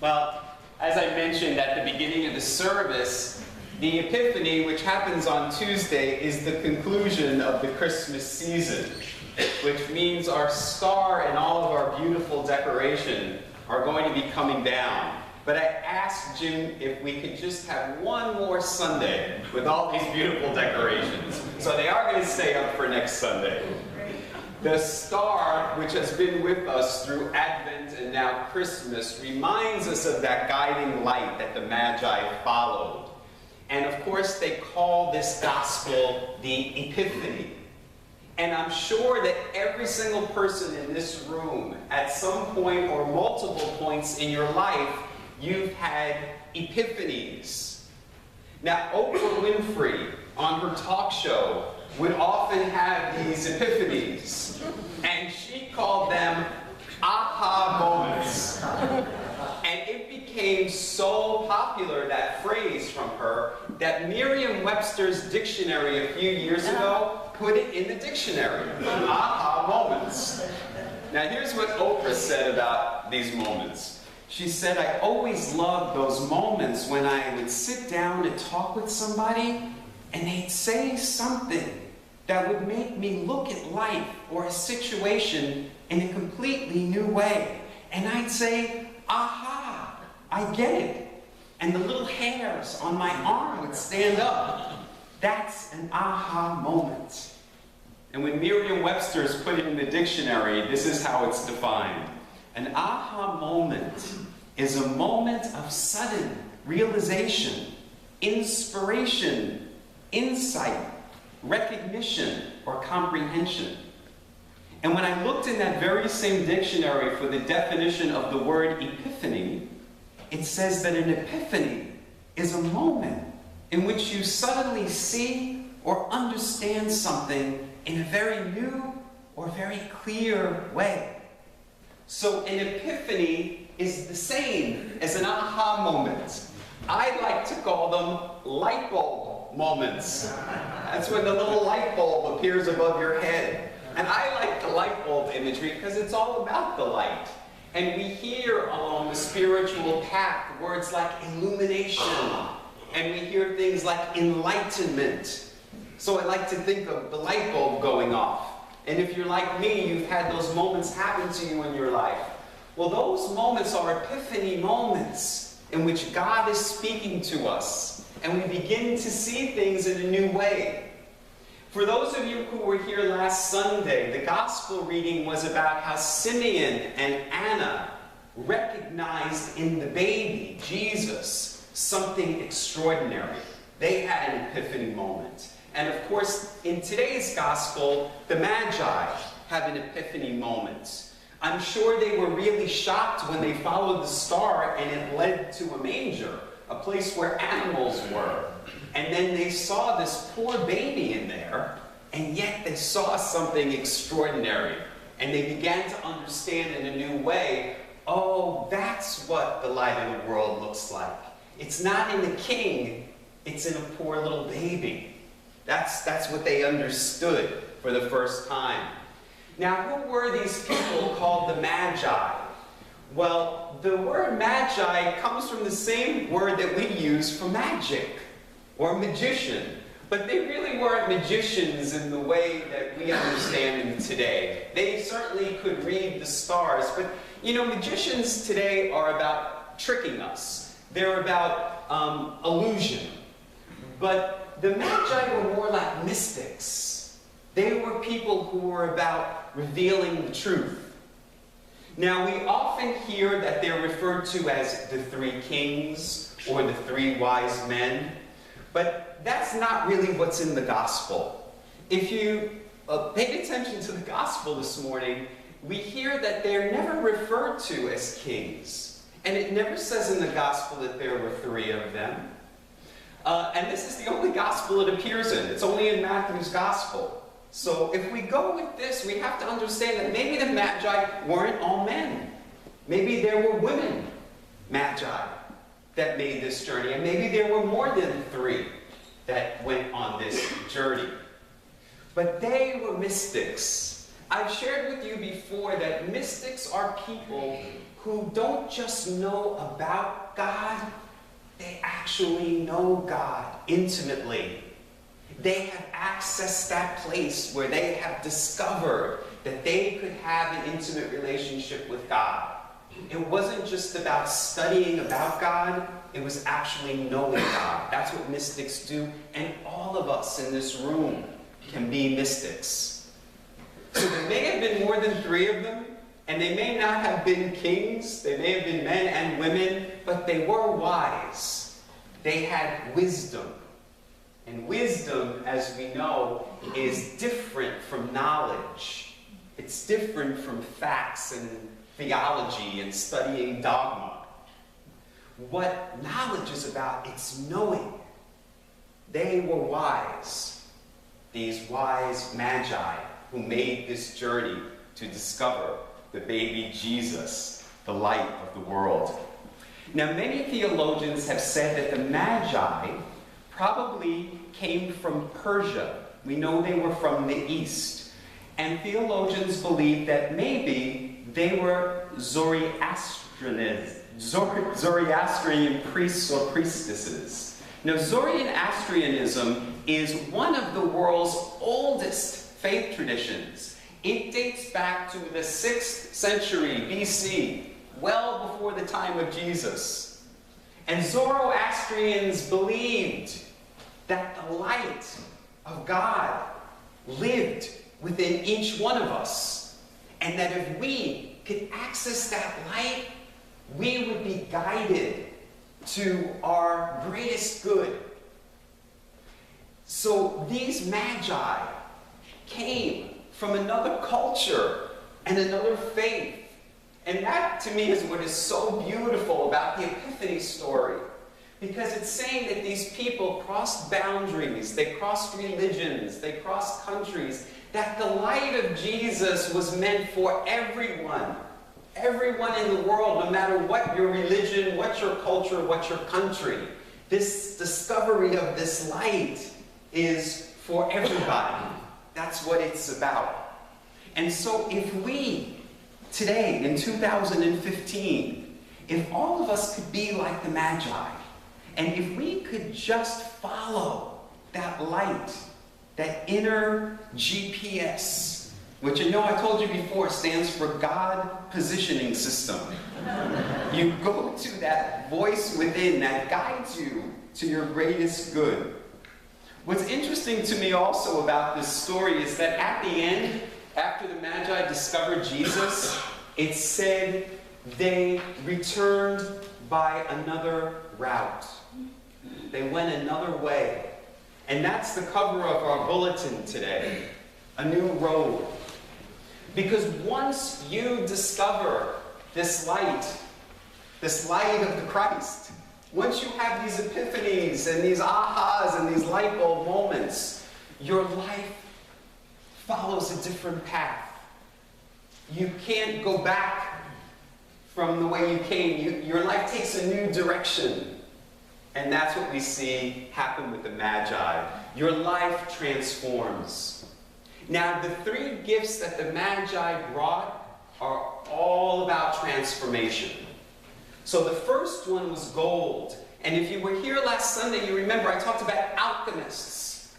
Well, as I mentioned at the beginning of the service, the Epiphany, which happens on Tuesday, is the conclusion of the Christmas season, which means our star and all of our beautiful decoration are going to be coming down. But I asked Jim if we could just have one more Sunday with all these beautiful decorations. So they are going to stay up for next Sunday. The star, which has been with us through Advent and now Christmas, reminds us of that guiding light that the Magi followed. And of course, they call this gospel the Epiphany. And I'm sure that every single person in this room, at some point or multiple points in your life, you've had epiphanies. Now, Oprah Winfrey, on her talk show, would often have these epiphanies, and she called them aha moments. And it became so popular, that phrase from her, that Merriam-Webster's dictionary a few years ago put it in the dictionary. Aha moments. Now here's what Oprah said about these moments. She said, "I always loved those moments when I would sit down and talk with somebody and they'd say something that would make me look at life or a situation in a completely new way. And I'd say, aha, I get it. And the little hairs on my arm would stand up. That's an aha moment." And when Merriam-Webster's put it in the dictionary, this is how it's defined. An aha moment is a moment of sudden realization, inspiration, insight, recognition, or comprehension. And when I looked in that very same dictionary for the definition of the word epiphany, it says that an epiphany is a moment in which you suddenly see or understand something in a very new or very clear way. So an epiphany is the same as an aha moment. I like to call them light bulb moments. That's when the little light bulb appears above your head. And I like the light bulb imagery because it's all about the light. And we hear along the spiritual path words like illumination. And we hear things like enlightenment. So I like to think of the light bulb going off. And if you're like me, you've had those moments happen to you in your life. Well, those moments are epiphany moments in which God is speaking to us. And we begin to see things in a new way. For those of you who were here last Sunday, the gospel reading was about how Simeon and Anna recognized in the baby, Jesus, something extraordinary. They had an epiphany moment. And of course, in today's gospel, the Magi have an epiphany moment. I'm sure they were really shocked when they followed the star and it led to a manger, a place where animals were. And then they saw this poor baby in there, and yet they saw something extraordinary. And they began to understand in a new way, oh, that's what the light of the world looks like. It's not in the king, it's in a poor little baby. That's what they understood for the first time. Now, who were these people called the Magi? Well, the word Magi comes from the same word that we use for magic, or magician. But they really weren't magicians in the way that we understand them today. They certainly could read the stars, but you know, magicians today are about tricking us. They're about illusion. But the Magi were more like mystics. They were people who were about revealing the truth. Now, we often hear that they're referred to as the three kings or the three wise men, but that's not really what's in the gospel. If you paid attention to the gospel this morning, we hear that they're never referred to as kings. And it never says in the gospel that there were three of them. And this is the only gospel it appears in. It's only in Matthew's gospel. So if we go with this, we have to understand that maybe the Magi weren't all men. Maybe there were women Magi that made this journey. And maybe there were more than three that went on this journey. But they were mystics. I've shared with you before that mystics are people who don't just know about God, they actually know God intimately. They have accessed that place where they have discovered that they could have an intimate relationship with God. It wasn't just about studying about God, it was actually knowing God. That's what mystics do, and all of us in this room can be mystics. So there may have been more than 3 of them, and they may not have been kings, they may have been men and women, but they were wise. They had wisdom. And wisdom, as we know, is different from knowledge. It's different from facts and theology and studying dogma. What knowledge is about, it's knowing. They were wise, these wise magi who made this journey to discover the baby Jesus, the light of the world. Now, many theologians have said that the magi probably came from Persia. We know they were from the East. And theologians believe that maybe they were Zoroastrian priests or priestesses. Now, Zoroastrianism is one of the world's oldest faith traditions. It dates back to the 6th century BC, well before the time of Jesus. And Zoroastrians believed that the light of God lived within each one of us, and that if we could access that light, we would be guided to our greatest good. So these magi came from another culture and another faith. And that, to me, is what is so beautiful about the Epiphany story. Because it's saying that these people crossed boundaries, they crossed religions, they crossed countries, that the light of Jesus was meant for everyone. Everyone in the world, no matter what your religion, what your culture, what your country. This discovery of this light is for everybody. That's what it's about. And so if we, today in 2015, if all of us could be like the Magi, and if we could just follow that light, that inner GPS, which I know I told you before stands for God Positioning System. You go to that voice within that guides you to your greatest good. What's interesting to me also about this story is that at the end, after the Magi discovered Jesus, it said they returned by another route. They went another way. And that's the cover of our bulletin today, a new road. Because once you discover this light of the Christ, once you have these epiphanies and these ahas and these light bulb moments, your life follows a different path. You can't go back from the way you came. Your life takes a new direction. And that's what we see happen with the Magi. Your life transforms. Now, the 3 gifts that the Magi brought are all about transformation. So the first one was gold. And if you were here last Sunday, you remember I talked about alchemists.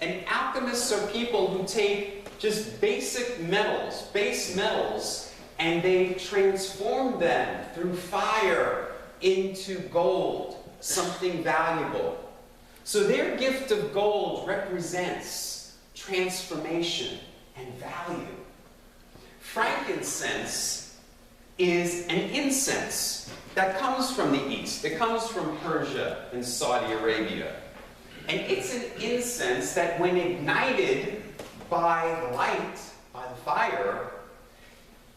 And alchemists are people who take just basic metals, base metals, and they transform them through fire into gold, something valuable. So their gift of gold represents transformation and value. Frankincense is an incense that comes from the East. It comes from Persia and Saudi Arabia. And it's an incense that when ignited by the light, by the fire,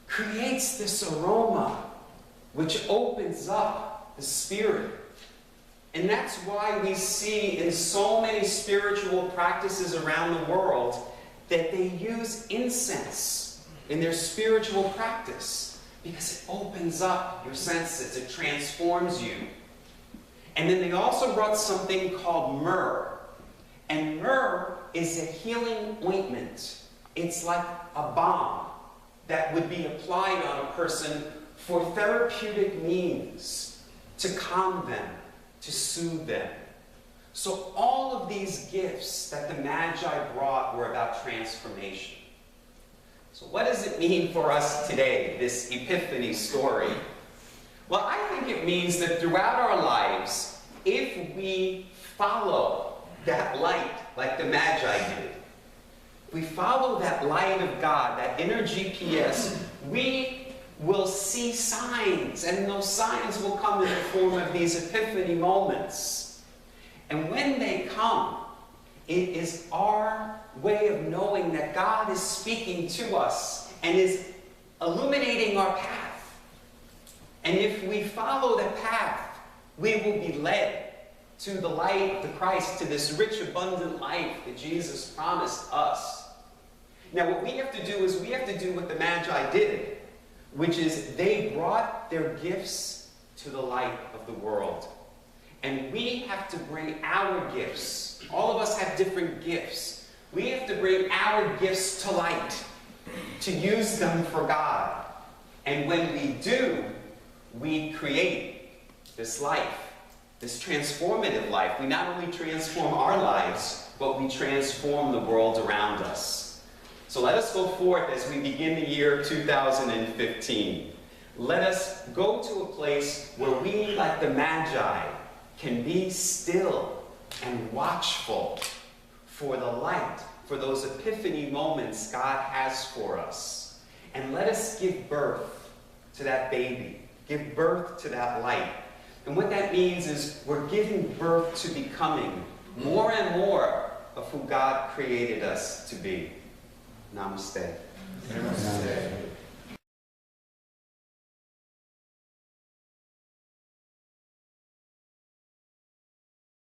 creates this aroma which opens up the spirit. And that's why we see in so many spiritual practices around the world that they use incense in their spiritual practice, because it opens up your senses, it transforms you. And then they also brought something called myrrh. And myrrh is a healing ointment. It's like a bomb that would be applied on a person for therapeutic means, to calm them, to soothe them. So all of these gifts that the Magi brought were about transformation. So what does it mean for us today, this Epiphany story? Well, I think it means that throughout our lives, if we follow that light like the Magi did, if we follow that light of God, that inner GPS, we will see signs, and those signs will come in the form of these epiphany moments. And when they come, it is our way of knowing that God is speaking to us and is illuminating our path. And if we follow the path, we will be led to the light of the Christ, to this rich, abundant life that Jesus promised us. Now, what we have to do is we have to do what the Magi did, which is they brought their gifts to the light of the world. And we have to bring our gifts. All of us have different gifts. We have to bring our gifts to light, to use them for God. And when we do, we create this life, this transformative life. We not only transform our lives, but we transform the world around us. So let us go forth as we begin the year 2015. Let us go to a place where we, like the Magi, can be still and watchful for the light, for those epiphany moments God has for us. And let us give birth to that baby, give birth to that light. And what that means is we're giving birth to becoming more and more of who God created us to be. Namaste. Namaste.